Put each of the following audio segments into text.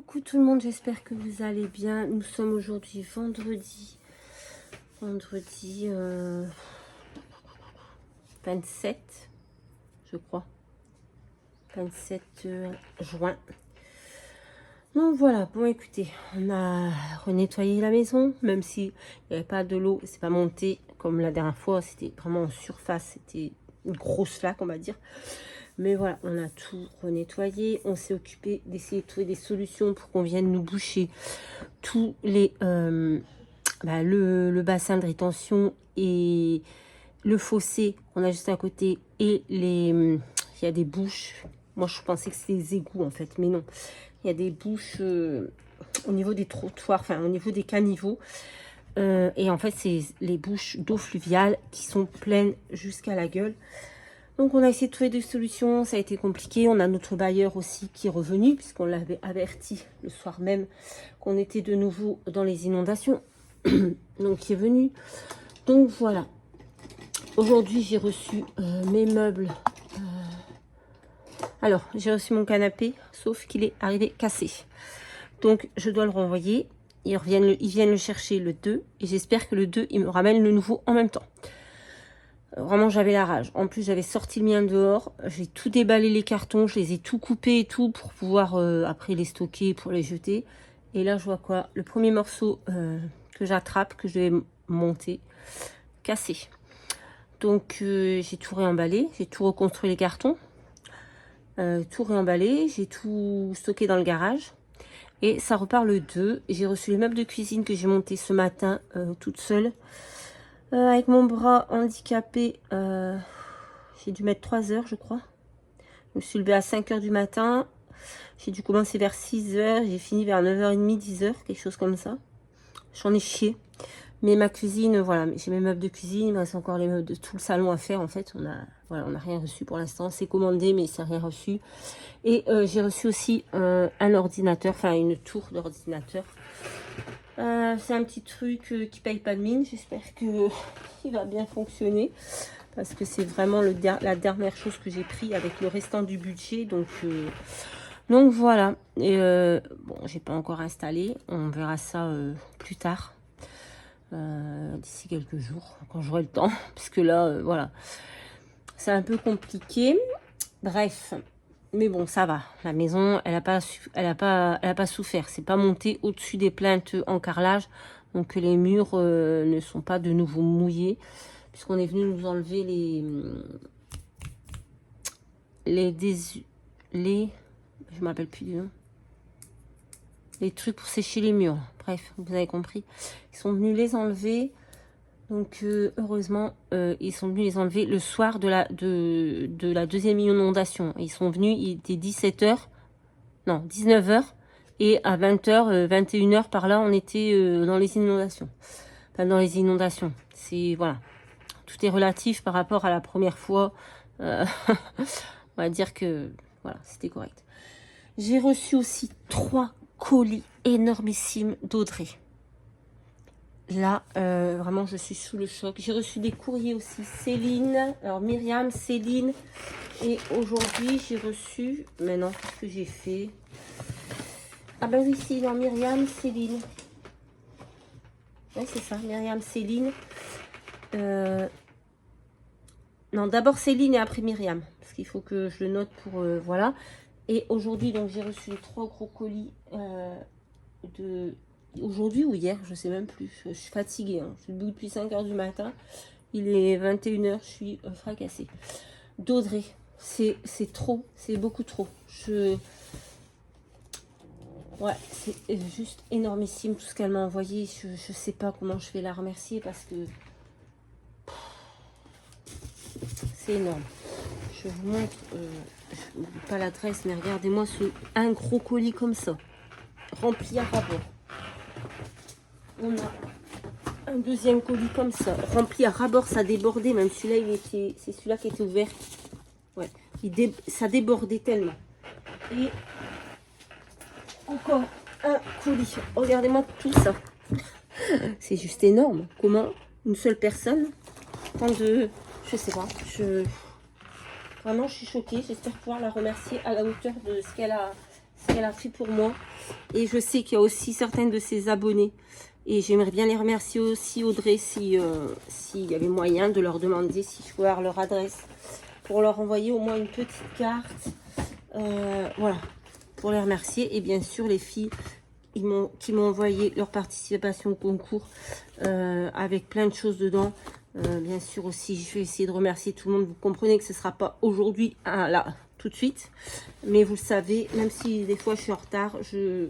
Coucou tout le monde, j'espère que vous allez bien. Nous sommes aujourd'hui vendredi 27, je crois, 27 juin. Donc voilà, bon écoutez, on a renettoyé la maison, même si il n'y avait pas de l'eau, c'est pas monté comme la dernière fois, c'était vraiment en surface, c'était une grosse flaque on va dire. Mais voilà, on a tout renettoyé. On s'est occupé d'essayer de trouver des solutions pour qu'on vienne nous boucher tous les le bassin de rétention et le fossé qu'on a juste à côté. Et il y a des bouches. Moi, je pensais que c'était des égouts en fait, mais non. Il y a des bouches au niveau des trottoirs, enfin au niveau des caniveaux. Et en fait, c'est les bouches d'eau fluviale qui sont pleines jusqu'à la gueule. Donc on a essayé de trouver des solutions, ça a été compliqué. On a notre bailleur aussi qui est revenu, puisqu'on l'avait averti le soir même qu'on était de nouveau dans les inondations. Donc il est venu. Donc voilà. Aujourd'hui j'ai reçu mes meubles. Alors j'ai reçu mon canapé, sauf qu'il est arrivé cassé. Donc je dois le renvoyer. Ils viennent le chercher le 2. Et j'espère que le 2, il me ramène le nouveau en même temps. Vraiment, j'avais la rage. En plus, j'avais sorti le mien dehors. J'ai tout déballé les cartons. Je les ai tout coupés et tout pour pouvoir après les stocker, pour les jeter. Et là, je vois quoi? Le premier morceau que j'attrape, que je vais monter, cassé. Donc, j'ai tout réemballé. J'ai tout reconstruit les cartons. Tout réemballé. J'ai tout stocké dans le garage. Et ça repart le 2. J'ai reçu les meubles de cuisine que j'ai montés ce matin toute seule. Avec mon bras handicapé, j'ai dû mettre 3 heures, je crois. Je me suis levée à 5 heures du matin. J'ai dû commencer vers 6 heures. J'ai fini vers 9h30, 10 heures, quelque chose comme ça. J'en ai chié. Mais ma cuisine, voilà, j'ai mes meubles de cuisine. Il me reste encore les meubles de tout le salon à faire. En fait, on n'a rien reçu pour l'instant. C'est commandé, mais ça n'a rien reçu. Et j'ai reçu aussi un ordinateur, enfin une tour d'ordinateur. C'est un petit truc qui paye pas de mine. J'espère qu'il va bien fonctionner. Parce que c'est vraiment la dernière chose que j'ai pris avec le restant du budget. Donc voilà. Et bon, j'ai pas encore installé. On verra ça plus tard. D'ici quelques jours. Quand j'aurai le temps. Parce que là, voilà. C'est un peu compliqué. Bref. Mais bon, ça va. La maison, elle a pas souffert. C'est pas monté au-dessus des plaintes en carrelage. Donc les murs ne sont pas de nouveau mouillés. Puisqu'on est venu nous enlever je ne m'appelle plus du nom. Les trucs pour sécher les murs. Bref, vous avez compris. Ils sont venus les enlever. Donc heureusement, ils sont venus les enlever le soir de la deuxième inondation. Ils sont venus, il était 19h. Et à 20h, 21h par là, on était dans les inondations. Enfin, dans les inondations. C'est, voilà. Tout est relatif par rapport à la première fois. On va dire que, voilà, c'était correct. J'ai reçu aussi 3 colis énormissimes d'Audrey. Là, vraiment, je suis sous le choc. J'ai reçu des courriers aussi. Céline, alors Myriam, Céline. Et aujourd'hui, j'ai reçu... Maintenant, qu'est-ce que j'ai fait? Ah ben oui, si, non, Myriam, Céline. Oui, c'est ça, Myriam, Céline. Non, d'abord Céline et après Myriam. Parce qu'il faut que je le note pour... voilà. Et aujourd'hui, donc, j'ai reçu les 3 gros colis aujourd'hui ou hier, je sais même plus. Je suis fatiguée. Hein. Je suis debout depuis 5 heures du matin. Il est 21h, je suis fracassée. D'Audrey, c'est trop. C'est beaucoup trop. Ouais, c'est juste énormissime tout ce qu'elle m'a envoyé. Je sais pas comment je vais la remercier parce que c'est énorme. Je vous montre, je n'oublie pas l'adresse, mais regardez-moi un gros colis comme ça, rempli à rabord. On a un deuxième colis comme ça, rempli à rabord, ça débordait, même celui-là, c'est celui-là qui était ouvert. Ouais, ça débordait tellement. Et encore un colis. Regardez-moi tout ça. C'est juste énorme. Comment une seule personne prend de... Je sais pas. Vraiment, je suis choquée. J'espère pouvoir la remercier à la hauteur de ce ce qu'elle a fait pour moi. Et je sais qu'il y a aussi certaines de ses abonnés. Et j'aimerais bien les remercier aussi, Audrey, s'il y avait moyen de leur demander si je pouvais avoir leur adresse. Pour leur envoyer au moins une petite carte. Voilà. Pour les remercier. Et bien sûr, les filles qui m'ont envoyé leur participation au concours avec plein de choses dedans. Bien sûr aussi, je vais essayer de remercier tout le monde. Vous comprenez que ce ne sera pas aujourd'hui, là, tout de suite. Mais vous le savez, même si des fois je suis en retard, je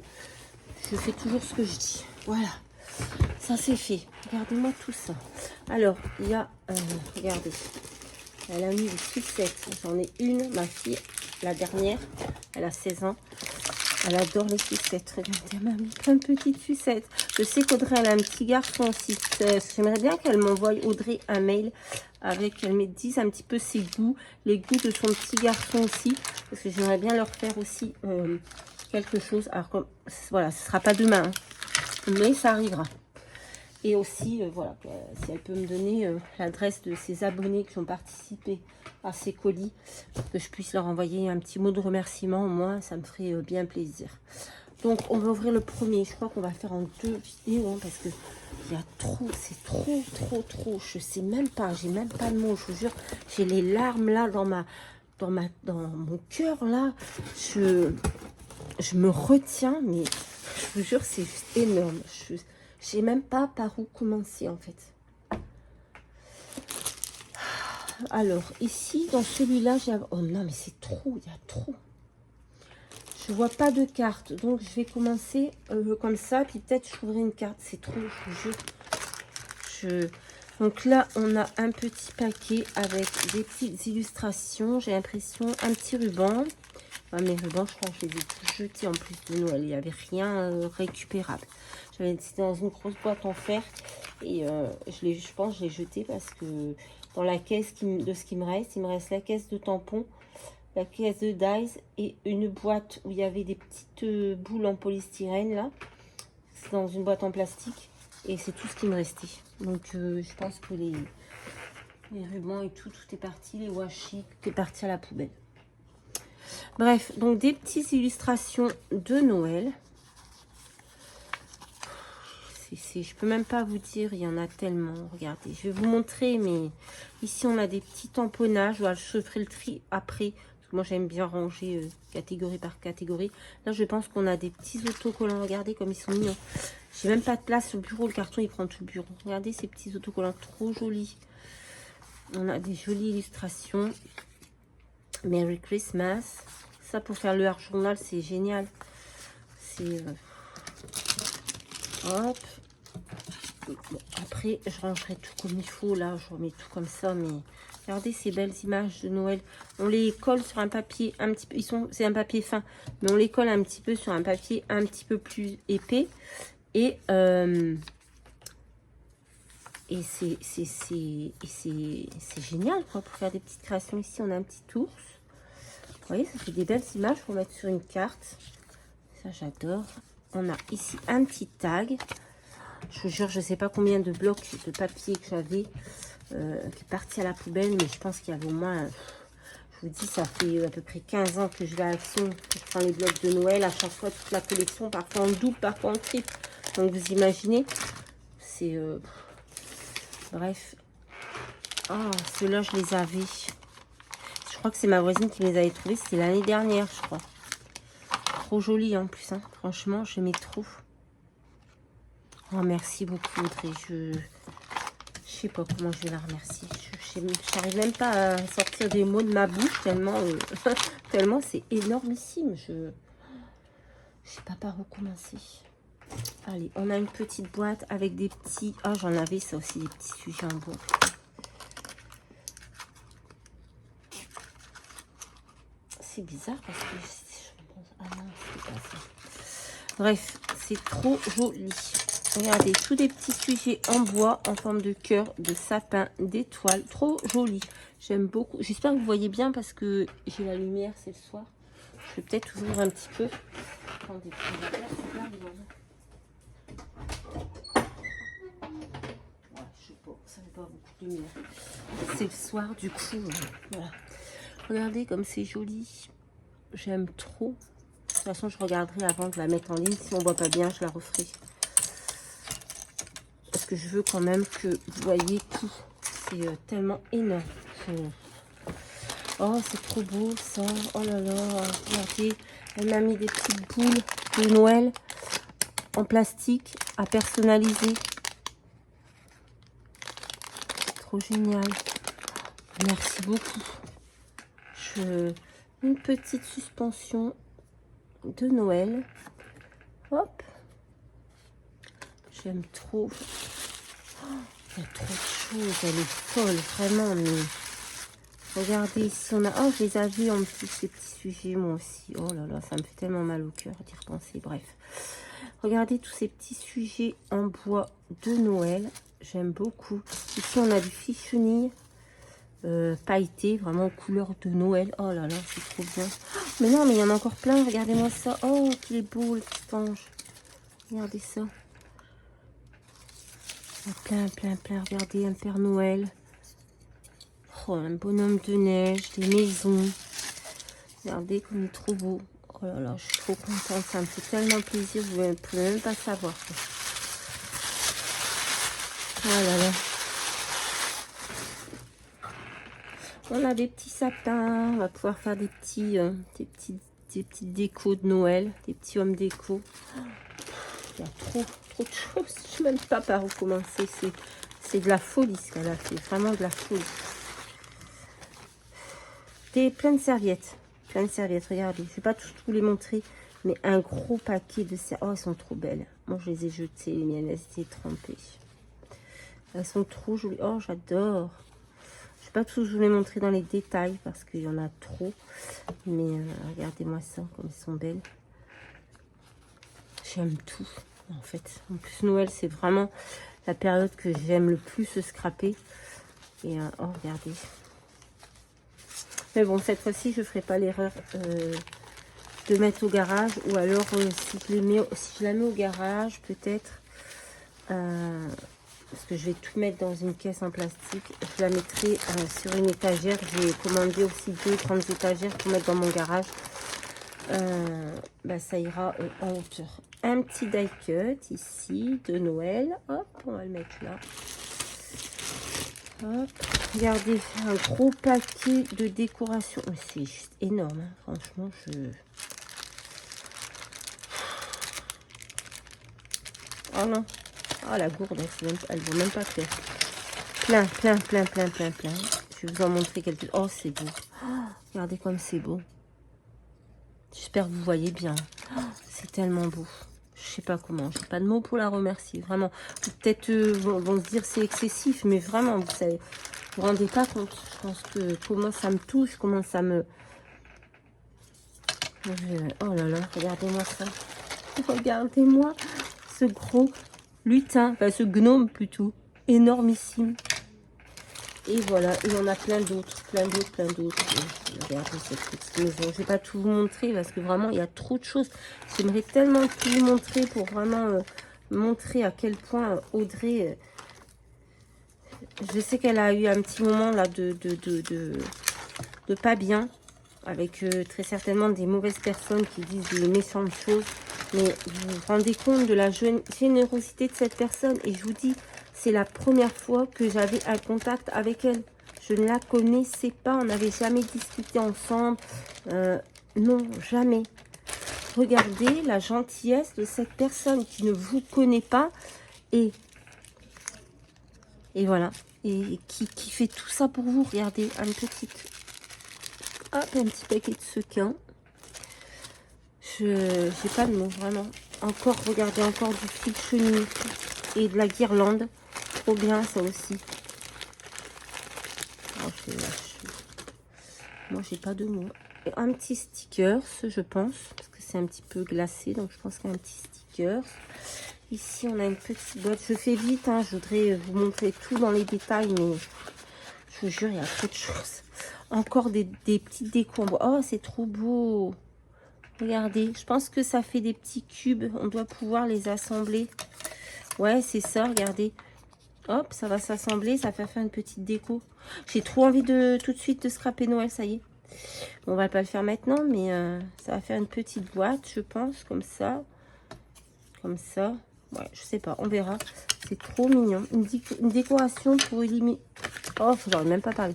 fais toujours ce que je dis. Voilà, ça c'est fait. Regardez-moi tout ça. Alors, il y a, regardez, elle a mis des sucettes. J'en ai une, ma fille, la dernière, elle a 16 ans. Elle adore les sucettes. Regardez, elle m'a mis plein de petites sucettes. Je sais qu'Audrey, elle a un petit garçon aussi. J'aimerais bien qu'elle m'envoie, Audrey, un mail avec, qu'elle me dise un petit peu ses goûts, les goûts de son petit garçon aussi. Parce que j'aimerais bien leur faire aussi quelque chose. Alors, comme, voilà, ce ne sera pas demain, hein, mais ça arrivera. Et aussi, voilà, si elle peut me donner l'adresse de ses abonnés qui ont participé à ces colis, que je puisse leur envoyer un petit mot de remerciement, moi, ça me ferait bien plaisir. Donc, on va ouvrir le premier. Je crois qu'on va faire en 2 vidéos, hein, parce que il y a trop, c'est trop. Je sais même pas, j'ai même pas de mots, je vous jure. J'ai les larmes là dans mon cœur là. Je me retiens, mais je vous jure, c'est juste énorme. Je sais même pas par où commencer en fait. Alors, ici, dans celui-là, j'ai... Oh non, mais c'est trop, il y a trop. Je vois pas de carte, donc je vais commencer comme ça, puis peut-être je trouverai une carte. C'est trop, je vous jure. Donc là, on a un petit paquet avec des petites illustrations. J'ai l'impression, un petit ruban. Ah, mes rubans, je crois que je les ai tous jetés en plus de Noël. Il n'y avait rien récupérable. C'était dans une grosse boîte en fer. Et je pense que je l'ai jeté parce que dans la caisse de ce qui me reste, il me reste la caisse de tampons, la caisse de dies et une boîte où il y avait des petites boules en polystyrène là. C'est dans une boîte en plastique. Et c'est tout ce qui me restait. Donc je pense que les rubans et tout est parti. Les washi, tout est parti à la poubelle. Bref, donc des petites illustrations de Noël. Je peux même pas vous dire, il y en a tellement. Regardez, je vais vous montrer, mais ici on a des petits tamponnages. Voilà, je ferai le tri après. Parce que moi j'aime bien ranger catégorie par catégorie. Là je pense qu'on a des petits autocollants. Regardez comme ils sont mignons. J'ai même pas de place sur le bureau. Le carton il prend tout le bureau. Regardez ces petits autocollants trop jolis. On a des jolies illustrations. Merry Christmas. Ça pour faire le art journal, c'est génial. C'est hop. Bon, après, je rangerai tout comme il faut. Là, je remets tout comme ça. Mais regardez ces belles images de Noël. On les colle sur un papier un petit peu. C'est un papier fin, mais on les colle un petit peu sur un papier un petit peu plus épais. Et c'est génial quoi, pour faire des petites créations. Ici, on a un petit ours. Vous voyez, ça fait des belles images pour mettre sur une carte. Ça, j'adore. On a ici un petit tag. Je vous jure, je ne sais pas combien de blocs de papier que j'avais qui est parti à la poubelle. Mais je pense qu'il y avait au moins... Je vous dis, ça fait à peu près 15 ans que je vais à Action. Je prends les blocs de Noël. À chaque fois, toute la collection. Parfois en double, parfois en triple. Donc, vous imaginez. C'est... Bref. Ah, ceux-là, je les avais... Je crois que c'est ma voisine qui les avait trouvés. C'était l'année dernière, je crois. Trop joli en plus. Hein. Franchement, j'aimais trop. Oh, merci beaucoup, Audrey. Je sais pas comment je vais la remercier. Je n'arrive même pas à sortir des mots de ma bouche tellement, tellement c'est énormissime. Je sais pas par où commencer. Allez, on a une petite boîte avec des petits... Ah, j'en avais ça aussi, des petits sujets en bois. C'est bizarre parce que... Ah non, c'est pas ça. Bref, c'est trop joli. Regardez, tous des petits sujets en bois en forme de cœur, de sapin, d'étoiles. Trop joli. J'aime beaucoup. J'espère que vous voyez bien parce que j'ai la lumière, c'est le soir. Je vais peut-être ouvrir un petit peu. Attendez, je sais pas, ça fait pas beaucoup de lumière. C'est le soir, du coup, voilà. Regardez comme c'est joli. J'aime trop. façon, je regarderai avant de la mettre en ligne. Si on voit pas bien, je la referai. Parce que je veux quand même que vous voyez tout. C'est tellement énorme. Oh, c'est trop beau ça. Oh là là, regardez. Elle m'a mis des petites boules de Noël en plastique à personnaliser. Trop génial. Merci beaucoup. Une petite suspension de Noël. Hop. J'aime trop. Oh, il y a trop de choses. Elle est folle, vraiment. Mais regardez, ici on a... Oh, je les ai vus en plus, ces petits sujets, moi aussi. Oh là là, ça me fait tellement mal au cœur d'y repenser. Bref. Regardez tous ces petits sujets en bois de Noël. J'aime beaucoup. Ici, on a du fiche-chenille pailleté, vraiment couleur de Noël. Oh là là, c'est trop bien. Oh, mais non, mais il y en a encore plein. Regardez-moi ça. Oh, qu'il est beau, le petit ange. Regardez ça. Il y a plein, plein, plein. Regardez, un Père Noël. Oh, un bonhomme de neige, des maisons. Regardez comme il est trop beau. Oh là là, je suis trop contente. Ça me fait tellement plaisir. Vous ne pouvez même pas savoir. Oh là là. On a des petits sapins. On va pouvoir faire des petites décos de Noël. Des petits hommes déco. Il y a trop de choses. Je ne sais même pas par où commencer. C'est de la folie ce qu'elle a fait. Vraiment de la folie. Plein de serviettes. Plein de serviettes. Regardez. Je ne vais pas tous vous les montrer. Mais un gros paquet de serviettes. Oh, elles sont trop belles. Moi, je les ai jetées. Les miennes, elles étaient trempées. Elles sont trop jolies. Oh, j'adore. Je ne vais pas tous vous les montrer dans les détails parce qu'il y en a trop. Mais regardez-moi ça, comme elles sont belles. J'aime tout, en fait. En plus, Noël, c'est vraiment la période que j'aime le plus se scraper. Et oh, regardez. Mais bon, cette fois-ci, je ne ferai pas l'erreur de mettre au garage. Ou alors, si je la mets au garage, peut-être... parce que je vais tout mettre dans une caisse en plastique. Je la mettrai sur une étagère. J'ai commandé aussi 2 grandes étagères pour mettre dans mon garage. Bah, ça ira en hauteur. Un petit die cut ici de Noël. Hop, on va le mettre là. Hop. Regardez, un gros paquet de décoration. C'est juste énorme, hein. Franchement, Oh non. Oh, la gourde, elle ne vaut même pas faire. Plein. Je vais vous en montrer quelques... Oh, c'est beau. Oh, regardez comme c'est beau. J'espère que vous voyez bien. Oh, c'est tellement beau. Je sais pas comment. J'ai pas de mots pour la remercier. Vraiment. Peut-être vont se dire c'est excessif, mais vraiment, vous savez, vous vous rendez pas compte. Je pense que comment ça me touche, comment ça me... Oh là là, regardez-moi ça. Regardez-moi ce gros lutin, enfin ce gnome plutôt, énormissime. Et voilà, il y en a plein d'autres. Regardez cette petite maison. Je ne vais pas tout vous montrer parce que vraiment, il y a trop de choses. J'aimerais tellement tout vous montrer pour vraiment montrer à quel point Audrey... je sais qu'elle a eu un petit moment là de pas bien. Avec très certainement des mauvaises personnes qui disent des méchantes choses. Mais vous vous rendez compte de la générosité de cette personne. Et je vous dis, c'est la première fois que j'avais un contact avec elle. Je ne la connaissais pas. On n'avait jamais discuté ensemble. Non, jamais. Regardez la gentillesse de cette personne qui ne vous connaît pas. Et voilà. Et qui fait tout ça pour vous. Regardez, un petit paquet de sequins. J'ai pas de mots, vraiment. Encore, regardez, encore du fil de chenille et de la guirlande. Trop bien, ça aussi. Oh, moi, j'ai pas de mots. Et un petit sticker, je pense, parce que c'est un petit peu glacé, donc je pense qu'il y a un petit sticker. Ici, on a une petite boîte. Je fais vite, hein, je voudrais vous montrer tout dans les détails, mais je vous jure, il y a trop de choses. Encore des petites décos en bois. Oh, c'est trop beau. Regardez, je pense que ça fait des petits cubes. On doit pouvoir les assembler. Ouais, c'est ça, regardez. Hop, ça va s'assembler, ça va faire une petite déco. J'ai trop envie de tout de suite de scraper Noël, ça y est. On va pas le faire maintenant, mais ça va faire une petite boîte, je pense, comme ça. Comme ça. Ouais, je sais pas, on verra. C'est trop mignon. Une décoration pour illuminer... Oh, j'aurais même pas parlé.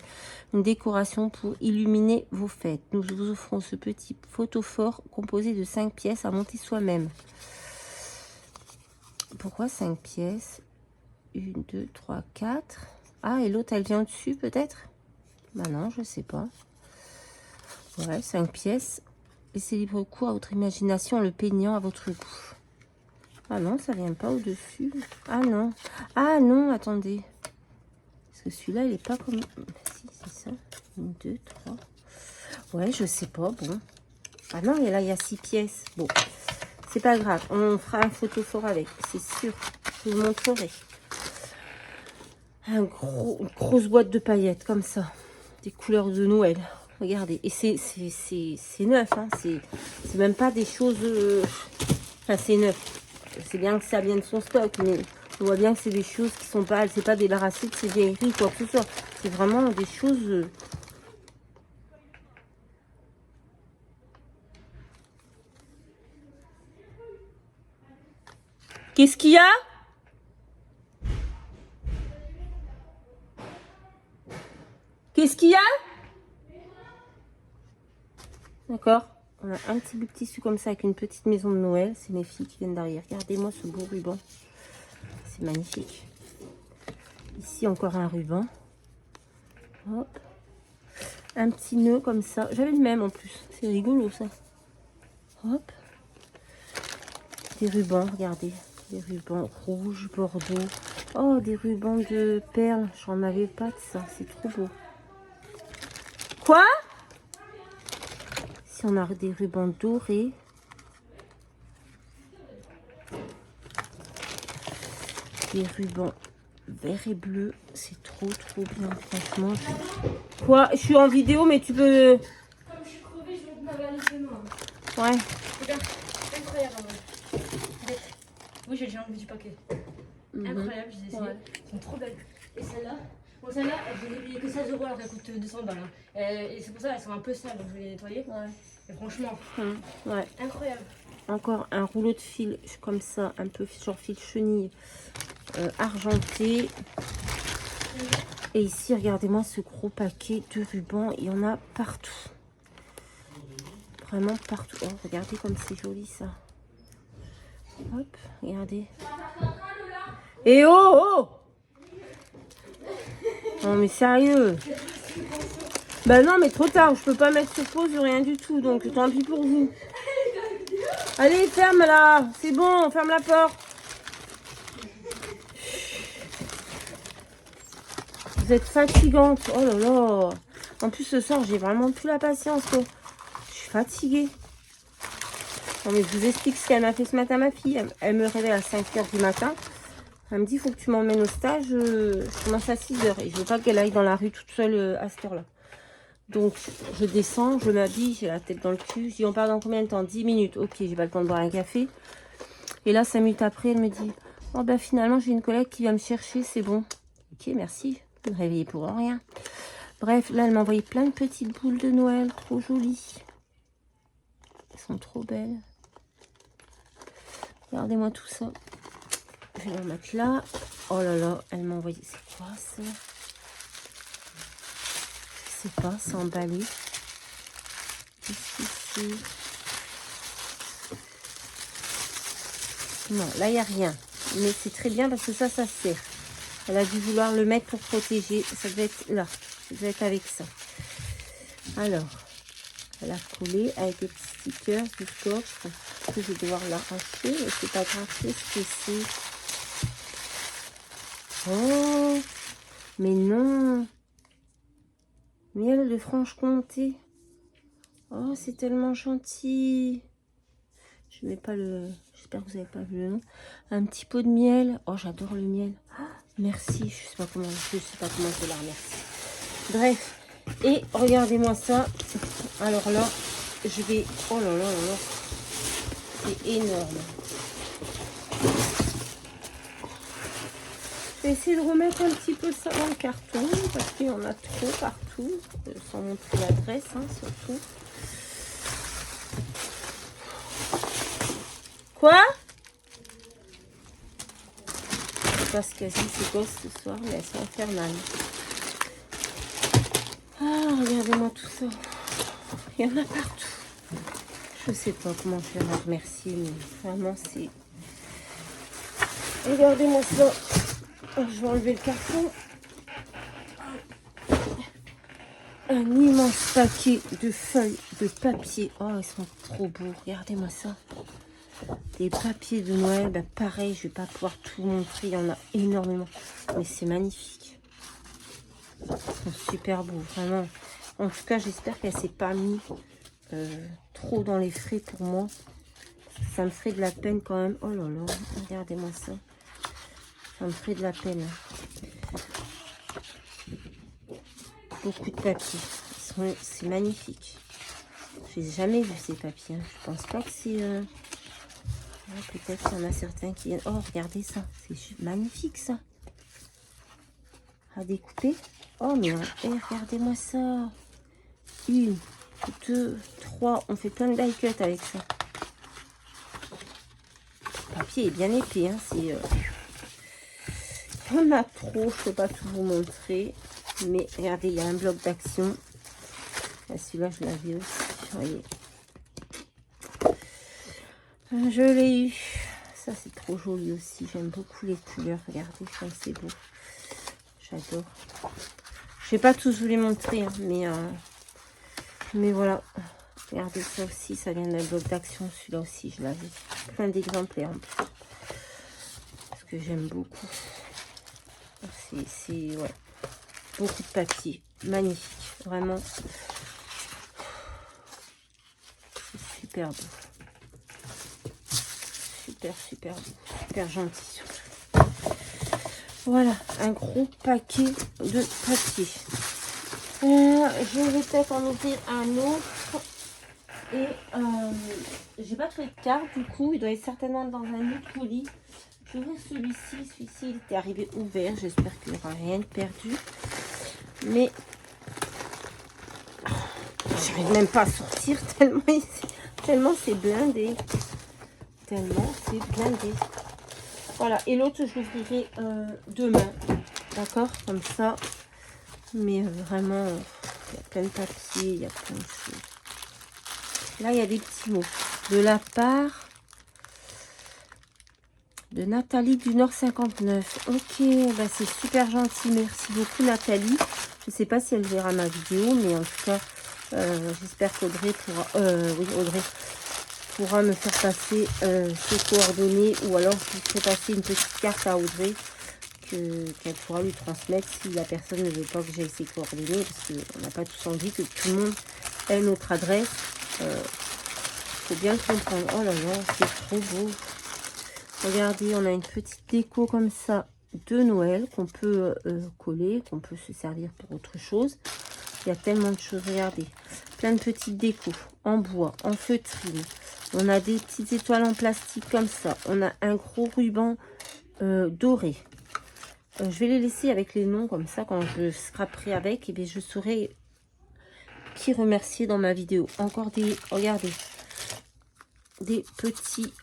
Une décoration pour illuminer vos fêtes. Nous vous offrons ce petit photophore composé de 5 pièces à monter soi-même. Pourquoi 5 pièces? 1, 2, 3, 4. Ah, et l'autre, elle vient au-dessus, peut-être? Bah non, je sais pas. Ouais, 5 pièces. Laissez libre cours à votre imagination, le peignant à votre goût. Ah non, ça vient pas au-dessus. Ah non. Ah non, attendez. Parce que celui-là, il est pas comme... Si, c'est ça. 1, 2, 3. Ouais, je sais pas, bon. Ah non, et là, il y a 6 pièces. Bon, c'est pas grave. On fera un photophore avec, c'est sûr. Je vous montrerai. Une grosse boîte de paillettes, comme ça. Des couleurs de Noël. Regardez. Et c'est neuf, hein. C'est même pas des choses... Enfin, c'est neuf. C'est bien que ça vienne de son stock, mais on voit bien que c'est des choses qui sont pas... C'est pas des laracides, c'est vieilleries, quoi que ce soit. C'est vraiment des choses... Qu'est-ce qu'il y a? Qu'est-ce qu'il y a? D'accord. On a un petit bout de tissu comme ça avec une petite maison de Noël. C'est mes filles qui viennent derrière. Regardez-moi ce beau ruban. C'est magnifique. Ici, encore un ruban. Hop. Un petit nœud comme ça. J'avais le même en plus. C'est rigolo ça. Hop. Des rubans, regardez. Des rubans rouges, bordeaux. Oh, des rubans de perles. J'en avais pas de ça. C'est trop beau. Quoi? Ici, on a des rubans dorés. Des rubans vert et bleu. C'est trop bien, franchement. Quoi? Je suis en vidéo, mais tu peux... Comme je suis crevée, je vais te laver les demain. Ouais. Regarde, incroyable en vrai. Oui, j'ai déjà enlevé du paquet. Incroyable, je les ai essayées. Ouais. Elles sont trop belles. Et celle-là, bon, celle-là, je les ai payées que 16 € alors qu'elle coûte 200 balles. Hein. Et c'est pour ça qu'elles sont un peu sales, donc je vais les nettoyer. Ouais. Et franchement, Ouais. incroyable. Encore un rouleau de fil comme ça, un peu genre fil chenille argenté. Et ici, regardez-moi ce gros paquet de rubans. Il y en a partout. Vraiment partout. Oh, regardez comme c'est joli ça. Hop, regardez. Et oh, oh! Non mais sérieux. Bah non mais trop tard, je peux pas mettre sur pause, rien du tout. Donc tant pis pour vous. Allez, ferme là. C'est bon, ferme la porte. Vous êtes fatigante. Oh là là. En plus ce soir, j'ai vraiment plus la patience, quoi. Je suis fatiguée. Non mais je vous explique ce qu'elle m'a fait ce matin, ma fille. Elle me réveille à 5 h du matin. Elle me dit, il faut que tu m'emmènes au stage. Je commence à 6 h. Et je veux pas qu'elle aille dans la rue toute seule à cette heure-là. Donc, je descends, je m'habille, j'ai la tête dans le cul. Je dis, on part dans combien de temps? 10 minutes. Ok, j'ai pas le temps de boire un café. Et là, 5 minutes après, elle me dit, oh ben finalement, j'ai une collègue qui vient me chercher, c'est bon. Ok, merci. Je me réveiller pour rien. Bref, là, elle m'a envoyé plein de petites boules de Noël, trop jolies. Elles sont trop belles. Regardez-moi tout ça. Je vais la mettre là. Oh là là, elle m'a envoyé... C'est quoi ça? Je sais pas, c'est emballé. Qu'est-ce que c'est? Non, là, il n'y a rien. Mais c'est très bien parce que ça sert. Elle a dû vouloir le mettre pour protéger. Ça devait être là. Ça devait être avec ça. Alors, elle a collé avec des petits stickers du coffre. Je vais devoir l'arracher. Mais c'est pas grave, c'est ce que c'est. Oh, mais non. Miel de Franche-Comté. Oh, c'est tellement gentil. Je mets pas le... J'espère que vous n'avez pas vu le nom. Un petit pot de miel. Oh, j'adore le miel. Oh, merci. Je sais pas comment je vais la remercier. Bref. Et regardez-moi ça. Alors là, je vais... Oh là là là là. C'est énorme. vais essayer de remettre un petit peu ça dans le carton parce qu'il y en a trop partout, sans montrer l'adresse hein, surtout. Quoi? Je sais pas ce qu'elle dit, c'est quoi ce soir, mais elles sont infernales. Ah, regardez-moi tout ça. Il y en a partout. Je sais pas comment faire à remercier, mais vraiment c'est... Regardez-moi ça. Je vais enlever le carton. Un immense paquet de feuilles de papier. Oh, ils sont trop beaux. Regardez-moi ça. Des papiers de Noël. Ben, pareil, je vais pas pouvoir tout montrer. Il y en a énormément. Mais c'est magnifique. Ils sont super beaux, vraiment. En tout cas, j'espère qu'elle s'est pas mis trop dans les frais pour moi. Ça me ferait de la peine quand même. Oh là là, regardez-moi ça. Ça me ferait de la peine. Beaucoup de papiers. C'est magnifique. J'ai jamais vu ces papiers. Hein. Je pense pas que c'est... peut-être qu'il y en a certains qui... Oh, regardez ça. C'est magnifique, ça. À découper. Oh, mais regardez-moi ça. 1, 2, 3. On fait plein de die cut avec ça. Le papier est bien épais. Hein. C'est... Il y en a trop. Je peux pas tout vous montrer. Mais regardez, il y a un bloc d'action. Celui-là, je l'avais aussi. Voyez. Je l'ai eu. Ça, c'est trop joli aussi. J'aime beaucoup les couleurs. Regardez comme c'est beau. J'adore. Je vais pas tous vous les montrer, hein, mais voilà. Regardez ça aussi. Ça vient d'un bloc d'action. Celui-là aussi, je l'avais. Plein d'exemplaires en plus. Parce que j'aime beaucoup. C'est ouais. Beaucoup de papier. Magnifique. Vraiment. C'est super beau. Super beau. Super gentil. Voilà. Un gros paquet de papier. Je vais peut-être en ouvrir un autre. Et j'ai pas trouvé de carte. Du coup, il doit être certainement dans un autre colis. Je vais ouvrir celui-ci. Celui-ci, il était arrivé ouvert. J'espère qu'il n'y aura rien de perdu. Mais j'arrive même pas à sortir tellement c'est blindé. Tellement c'est blindé. Voilà. Et l'autre, je l'ouvrirai demain. D'accord? Comme ça. Mais vraiment, il y a plein de papiers. Il y a plein de choses. Là, il y a des petits mots. De la part de Nathalie du Nord 59. Ok, bah c'est super gentil. Merci beaucoup Nathalie. Je ne sais pas si elle verra ma vidéo, mais en tout cas, j'espère qu'Audrey pourra, Audrey pourra me faire passer ses coordonnées, ou alors je lui ferai passer une petite carte à Audrey qu'elle pourra lui transmettre si la personne ne veut pas que j'aie ses coordonnées, parce qu'on n'a pas tous envie que tout le monde ait notre adresse. Faut bien le comprendre. Oh là là, c'est trop beau. Regardez, on a une petite déco comme ça de Noël qu'on peut coller, qu'on peut se servir pour autre chose. Il y a tellement de choses. Regardez, plein de petites décos en bois, en feutrine. On a des petites étoiles en plastique comme ça. On a un gros ruban doré. Je vais les laisser avec les noms comme ça. Quand je scraperai avec, et bien je saurai qui remercier dans ma vidéo. Encore des, regardez, des petits...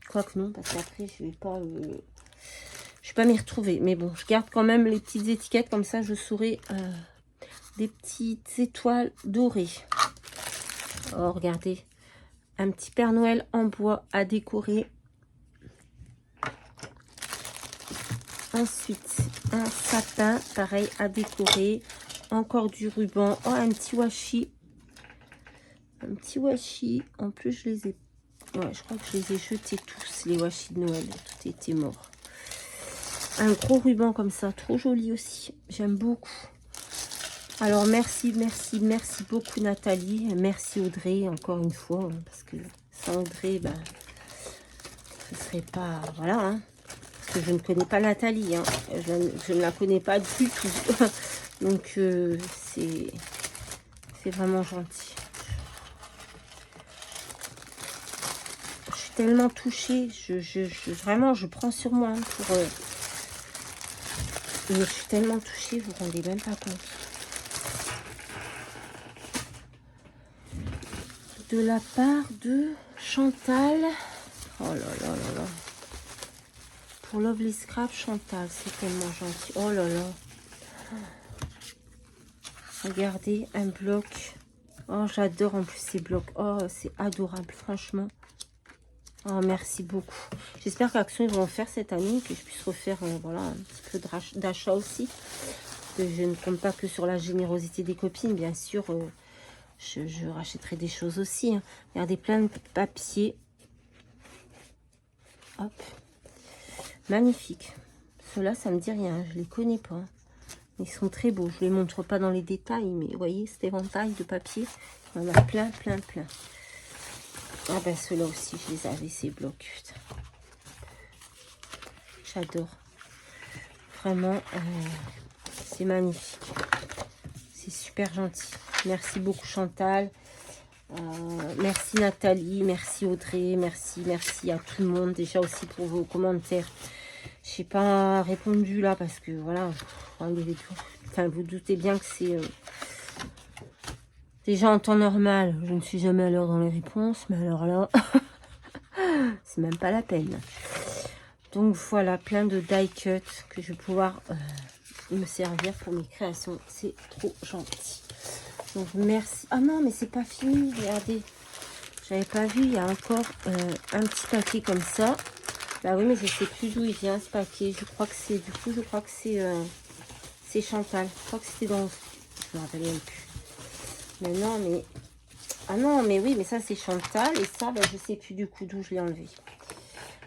quoique non, parce qu'après, je vais pas m'y retrouver. Mais bon, je garde quand même les petites étiquettes. Comme ça, je saurai des petites étoiles dorées. Oh, regardez. Un petit Père Noël en bois à décorer. Ensuite, un sapin, pareil, à décorer. Encore du ruban. Oh, un petit washi. Un petit washi. En plus, je les ai... Ouais, je crois que je les ai jetés tous, les washi de Noël. Tout était mort. Un gros ruban comme ça. Trop joli aussi. J'aime beaucoup. Alors, merci beaucoup Nathalie. Merci Audrey, encore une fois. Parce que sans Audrey, ben, ce serait pas... Voilà, hein. Parce que je ne connais pas Nathalie. Hein. Je ne la connais pas du tout. Donc, c'est vraiment gentil. Je suis tellement touchée. Vraiment, je prends sur moi hein, Mais je suis tellement touchée, vous vous rendez même pas compte. De la part de Chantal. Oh là là là là. Pour Lovely Scrap, Chantal, c'est tellement gentil. Oh là là. Regardez, un bloc. Oh, j'adore en plus ces blocs. Oh, c'est adorable, franchement. Oh, merci beaucoup. J'espère qu'Action, ils vont en faire cette année, que je puisse refaire voilà, un petit peu d'achat aussi. Que je ne compte pas que sur la générosité des copines, bien sûr. Je rachèterai des choses aussi. Hein. Regardez, plein de papiers. Hop. Magnifique. Ceux-là, ça me dit rien. Je les connais pas. Ils sont très beaux. Je les montre pas dans les détails, mais vous voyez, cet éventail de papier, il y en a plein, plein, plein. Ah ben, ceux-là aussi, je les avais, ces blocs. J'adore. Vraiment, c'est magnifique. C'est super gentil. Merci beaucoup, Chantal. Merci, Nathalie. Merci, Audrey. Merci à tout le monde. Déjà aussi pour vos commentaires. Je n'ai pas répondu là parce que voilà, enfin, vous doutez bien que c'est déjà en temps normal. Je ne suis jamais à l'heure dans les réponses, mais alors là, c'est même pas la peine. Donc voilà, plein de die cut que je vais pouvoir me servir pour mes créations. C'est trop gentil. Donc merci. Ah non, mais c'est pas fini. Regardez, j'avais pas vu. Il y a encore un petit paquet comme ça. Bah oui, mais je sais plus d'où il vient ce paquet. Je crois que c'est, du coup, je crois que c'est Chantal. Je crois que c'était dans... Je me rappelle même plus. Mais non, mais... Ah non, mais oui, mais ça c'est Chantal. Et ça, bah, je sais plus du coup d'où je l'ai enlevé.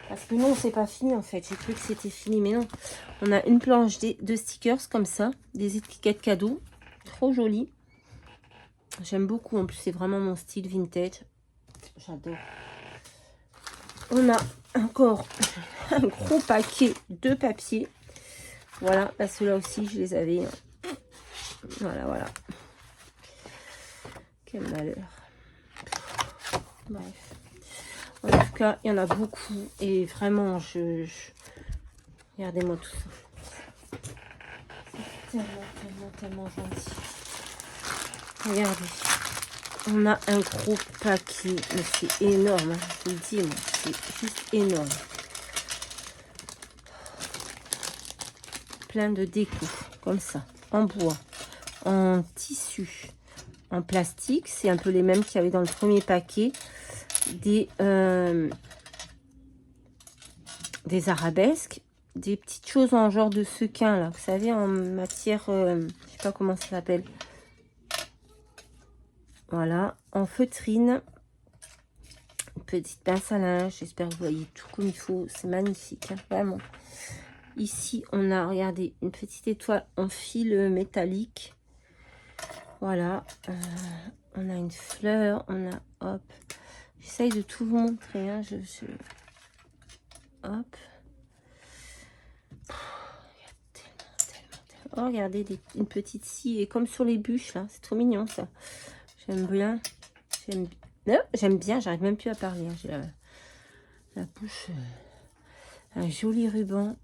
Parce que non, c'est pas fini en fait. J'ai cru que c'était fini, mais non. On a une planche de stickers comme ça. Des étiquettes cadeaux. Trop jolies. J'aime beaucoup. En plus, c'est vraiment mon style vintage. J'adore. On a encore un gros paquet de papier. Voilà, bah ceux-là aussi, je les avais. Voilà, voilà. Quel malheur. Bref. En tout cas, il y en a beaucoup. Et vraiment, regardez-moi tout ça. C'est tellement gentil. Regardez. On a un gros paquet. Mais c'est énorme. Hein, je vous le dis, moi. C'est juste énorme. Plein de déco. Comme ça. En bois. En tissu. En plastique. C'est un peu les mêmes qu'il y avait dans le premier paquet. Des arabesques. Des petites choses en genre de sequin, là. Vous savez, en matière... je sais pas comment ça s'appelle. Voilà. En feutrine. Une petite pince à linge. J'espère que vous voyez tout comme il faut. C'est magnifique, hein, vraiment. Ici, on a, regardez, une petite étoile en fil métallique. Voilà. On a une fleur. On a, hop. J'essaye de tout vous montrer. Hein, hop. Oh, regardez, une petite scie. Et comme sur les bûches, là. C'est trop mignon, ça. J'aime bien. J'aime bien. J'arrive même plus à parler. Hein. J'ai la bouche... un joli ruban.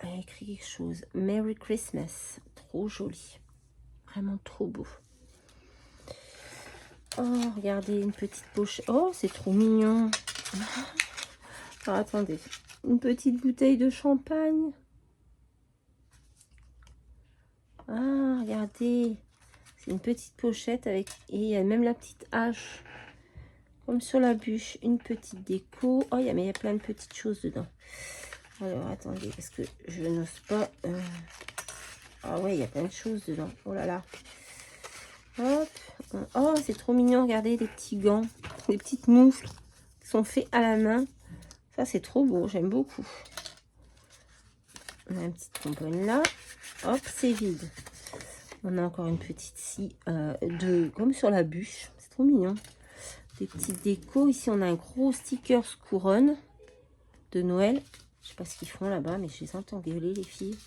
Il y a écrit quelque chose. Merry Christmas. Trop joli. Vraiment trop beau. Oh, regardez, une petite pochette. Oh, c'est trop mignon. Alors, attendez. Une petite bouteille de champagne. Ah, regardez. C'est une petite pochette avec... Et il y a même la petite hache. Comme sur la bûche. Une petite déco. Oh, mais il y a plein de petites choses dedans. Alors, attendez, parce que je n'ose pas... Ah ouais, il y a plein de choses dedans. Oh là là. Hop. Oh, c'est trop mignon. Regardez, des petits gants. Des petites moufles qui sont faits à la main. Ça, c'est trop beau. J'aime beaucoup. On a une petite pomponne là. Hop, c'est vide. On a encore une petite scie comme sur la bûche. C'est trop mignon. Des petites décos. Ici, on a un gros stickers couronne de Noël. Je sais pas ce qu'ils font là-bas, mais je les entends gueuler, les filles.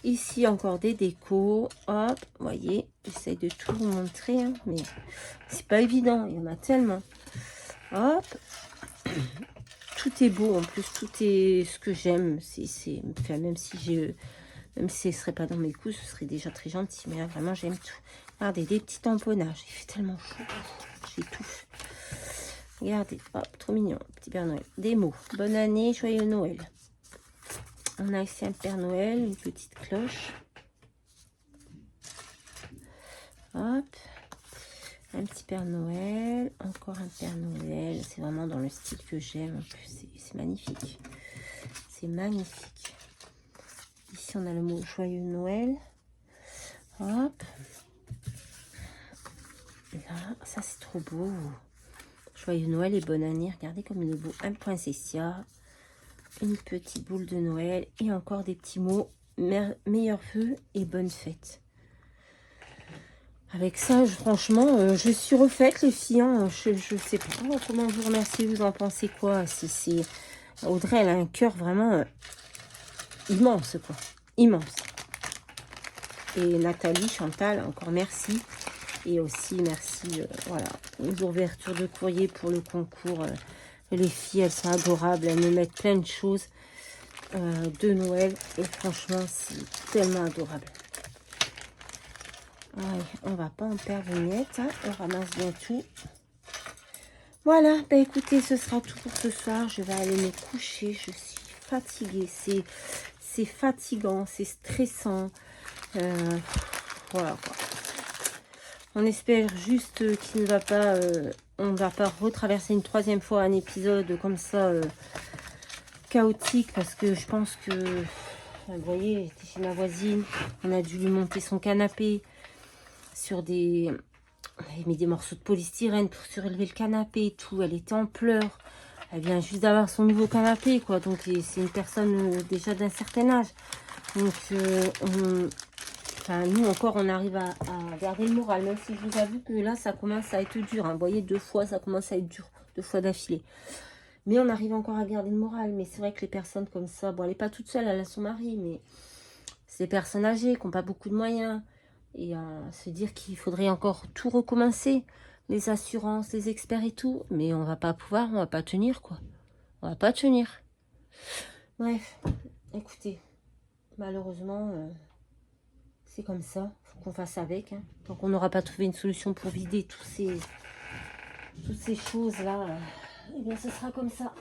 Ici, encore des décos. Hop, vous voyez, j'essaye de tout vous montrer, hein, mais c'est pas évident. Il y en a tellement. Hop. tout est beau en plus, tout est ce que j'aime. Enfin, même si ce ne serait pas dans mes goûts, ce serait déjà très gentil. Mais là, vraiment, j'aime tout. Regardez, des petits tamponnages. Il fait tellement chaud. J'étouffe. Regardez, hop, trop mignon. Petit Père Noël. Des mots. Bonne année, joyeux Noël. On a ici un Père Noël, une petite cloche. Hop. Un petit Père Noël. Encore un Père Noël. C'est vraiment dans le style que j'aime. En plus, c'est magnifique. C'est magnifique. Ici, on a le mot joyeux Noël. Hop. Là, ça, c'est trop beau. Joyeux Noël et bonne année. Regardez comme il est beau. Un poinsettia. Une petite boule de Noël. Et encore des petits mots. Meilleurs vœux et bonne fête. Avec ça, franchement, je suis refaite, les filles. Hein. Je sais pas comment vous remercier. Vous en pensez quoi? Si c'est Audrey, elle a un cœur vraiment immense, quoi. Immense. Et Nathalie, Chantal, encore merci. Et aussi, merci, voilà, aux ouvertures de courrier pour le concours. Les filles, elles sont adorables. Elles me mettent plein de choses de Noël. Et franchement, c'est tellement adorable. Ouais, on va pas en perdre une miette. Hein. On ramasse bien tout. Voilà, bah écoutez, ce sera tout pour ce soir. Je vais aller me coucher. Je suis fatiguée. C'est fatigant, c'est stressant. Voilà quoi. On espère juste qu'il ne va pas... on ne va pas retraverser une troisième fois un épisode comme ça chaotique. Parce que je pense que... Vous voyez, j'étais chez ma voisine. On a dû lui monter son canapé sur des... Elle mis des morceaux de polystyrène pour surélever le canapé et tout. Elle était en pleurs. Elle vient juste d'avoir son nouveau canapé, quoi. Donc, c'est une personne déjà d'un certain âge. Donc, enfin, nous, encore, on arrive à garder le moral. Même si je vous avoue que là, ça commence à être dur. Hein. Vous voyez, 2 fois, ça commence à être dur. 2 fois d'affilée. Mais on arrive encore à garder le moral. Mais c'est vrai que les personnes comme ça... Bon, elle n'est pas toute seule, elle a son mari. Mais c'est des personnes âgées qui n'ont pas beaucoup de moyens. Et se dire qu'il faudrait encore tout recommencer, les assurances, les experts et tout, mais on va pas pouvoir, on va pas tenir quoi, on va pas tenir. Bref, écoutez, malheureusement, c'est comme ça, faut qu'on fasse avec. Hein. Tant qu'on n'aura pas trouvé une solution pour vider toutes ces choses là, eh bien ce sera comme ça.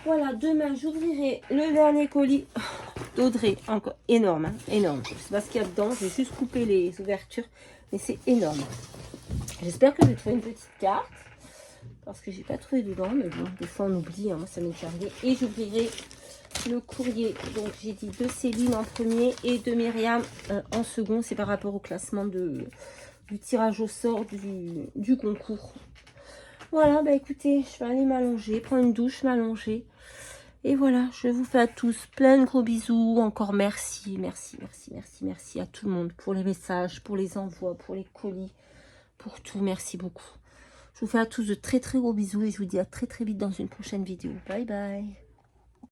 Voilà, demain j'ouvrirai le dernier colis d'Audrey, encore énorme, hein, énorme. Je sais pas ce qu'il y a dedans, j'ai juste coupé les ouvertures, mais c'est énorme. J'espère que je vais trouver une petite carte, parce que j'ai pas trouvé dedans, mais bon, des fois on oublie, hein, moi ça m'est déjà arrivé. Et j'ouvrirai le courrier, donc j'ai dit de Céline en premier et de Myriam en second, c'est par rapport au classement du tirage au sort du concours. Voilà, bah écoutez, je vais aller m'allonger, prendre une douche, m'allonger. Et voilà, je vous fais à tous plein de gros bisous. Encore merci, merci, merci, merci, merci à tout le monde pour les messages, pour les envois, pour les colis, pour tout. Merci beaucoup. Je vous fais à tous de très très gros bisous et je vous dis à très très vite dans une prochaine vidéo. Bye bye.